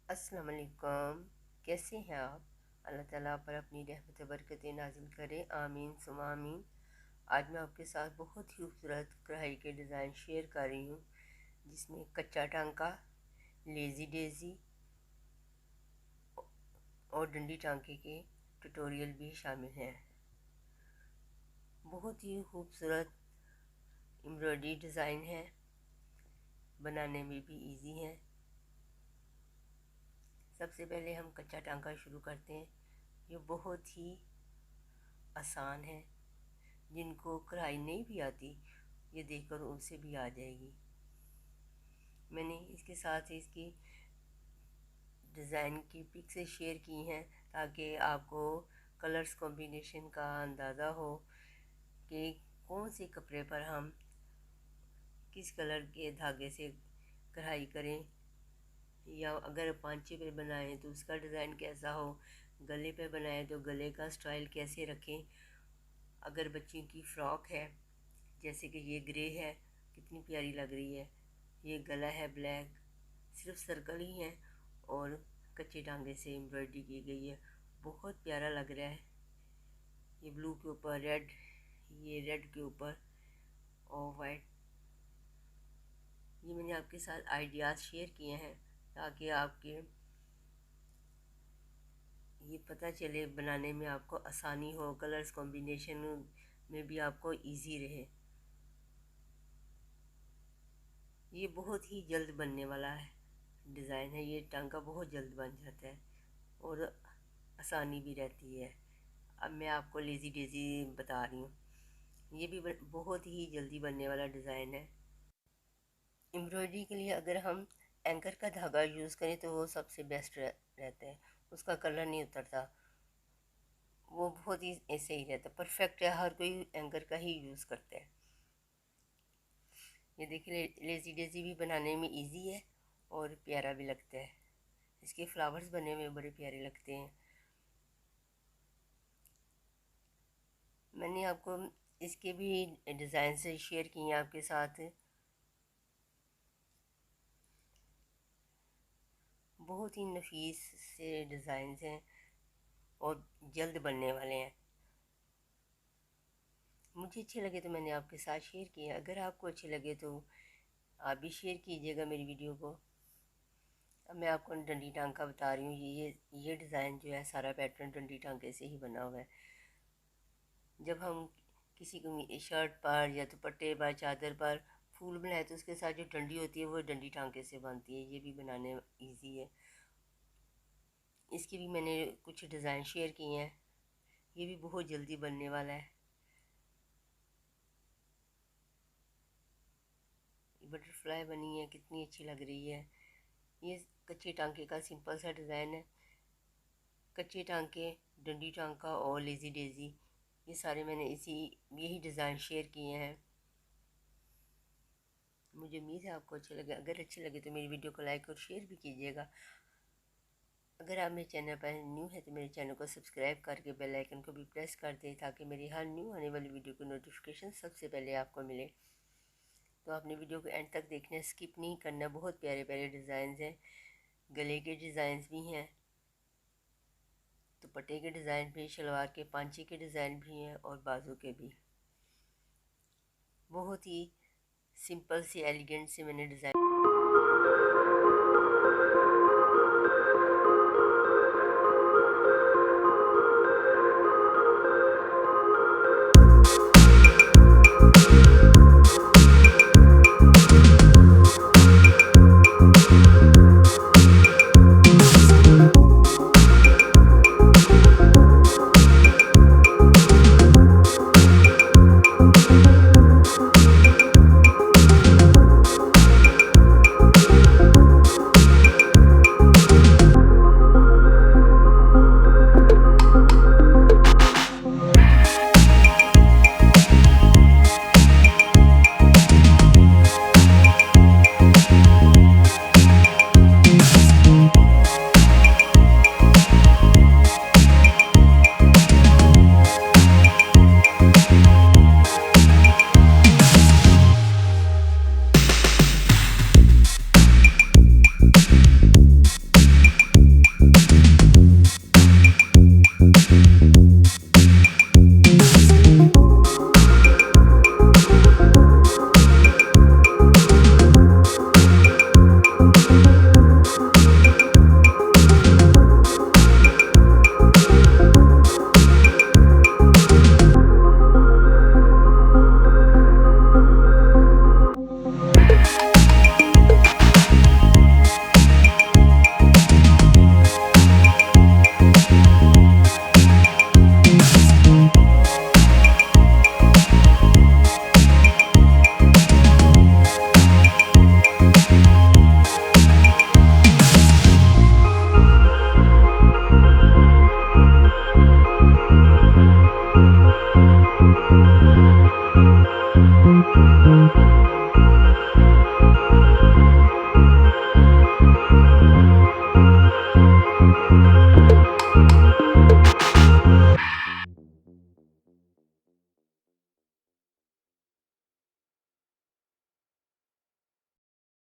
अस्सलाम वालेकुम। कैसे हैं आप? अल्लाह ताला पर अपनी रहमत बरकतें नाजिल करे, आमीन सुमा आमीन। आज मैं आपके साथ बहुत ही खूबसूरत कढ़ाई के डिज़ाइन शेयर कर रही हूँ, जिसमें कच्चा टांका, लेज़ी डेज़ी और डंडी टांके के ट्यूटोरियल भी शामिल हैं। बहुत ही खूबसूरत एम्ब्रॉयडरी डिज़ाइन है, बनाने में भी इजी है। सबसे पहले हम कच्चा टांका शुरू करते हैं। ये बहुत ही आसान है, जिनको कढ़ाई नहीं भी आती ये देखकर उनसे भी आ जाएगी। मैंने इसके साथ इसकी डिज़ाइन की पिक से शेयर की हैं ताकि आपको कलर्स कॉम्बिनेशन का अंदाज़ा हो कि कौन से कपड़े पर हम किस कलर के धागे से कढ़ाई करें, या अगर पांचे पे बनाएं तो उसका डिज़ाइन कैसा हो, गले पे बनाएं तो गले का स्टाइल कैसे रखें। अगर बच्चियों की फ़्रॉक है, जैसे कि ये ग्रे है, कितनी प्यारी लग रही है। ये गला है ब्लैक, सिर्फ सर्कल ही है और कच्चे टांगे से एम्ब्रॉयडरी की गई है, बहुत प्यारा लग रहा है। ये ब्लू के ऊपर रेड, ये रेड के ऊपर और वाइट। ये मैंने आपके साथ आइडियाज़ शेयर किए हैं ताकि आपके ये पता चले, बनाने में आपको आसानी हो, कलर्स कॉम्बिनेशन में भी आपको इजी रहे। ये बहुत ही जल्द बनने वाला है डिज़ाइन है। ये टांका बहुत जल्द बन जाता है और आसानी भी रहती है। अब मैं आपको लेज़ी डेज़ी बता रही हूँ। ये भी बहुत ही जल्दी बनने वाला डिज़ाइन है। एम्ब्रॉयडरी के लिए अगर हम एंकर का धागा यूज़ करें तो वो सबसे बेस्ट रहता है, उसका कलर नहीं उतरता, वो बहुत ही ऐसे ही रहता है, परफेक्ट है। हर कोई एंकर का ही यूज़ करता है। ये देखिए, लेज़ी डेज़ी भी बनाने में इजी है और प्यारा भी लगता है। इसके फ्लावर्स बने हुए बड़े प्यारे लगते हैं। मैंने आपको इसके भी डिज़ाइन से शेयर किए हैं आपके साथ। बहुत ही नफीस से डिज़ाइन हैं और जल्द बनने वाले हैं। मुझे अच्छे लगे तो मैंने आपके साथ शेयर किया। अगर आपको अच्छे लगे तो आप भी शेयर कीजिएगा मेरी वीडियो को। अब मैं आपको डंडी टांका बता रही हूँ। ये डिज़ाइन जो है, सारा पैटर्न डंडी टांके से ही बना हुआ है। जब हम किसी को शर्ट पर या दुपट्टे पर, चादर पर फूल बनाए तो उसके साथ जो डंडी होती है वो डंडी टांके से बनती है। ये भी बनाने ईजी है। इसके भी मैंने कुछ डिज़ाइन शेयर किए हैं। ये भी बहुत जल्दी बनने वाला है। बटरफ्लाई बनी है, कितनी अच्छी लग रही है। ये कच्चे टांके का सिंपल सा डिज़ाइन है। कच्चे टांके, डंडी टांका और लेज़ी डेज़ी, ये सारे मैंने यही डिज़ाइन शेयर किए हैं। मुझे उम्मीद है आपको अच्छे लगे। अगर अच्छे लगे तो मेरी वीडियो को लाइक और शेयर भी कीजिएगा। अगर आप मेरे चैनल पर न्यू है तो मेरे चैनल को सब्सक्राइब करके बेल आइकन को भी प्रेस कर दें ताकि मेरी हर न्यू आने वाली वीडियो की नोटिफिकेशन सबसे पहले आपको मिले। तो आपने वीडियो को एंड तक देखना, स्किप नहीं करना। बहुत प्यारे प्यारे डिज़ाइन हैं, गले के डिज़ाइन भी हैं, दुपट्टे के डिज़ाइन भी, शलवार के पांचे के डिज़ाइन भी हैं और बाजू के भी। बहुत ही सिंपल से एलिगेंट से मैंने डिज़ाइन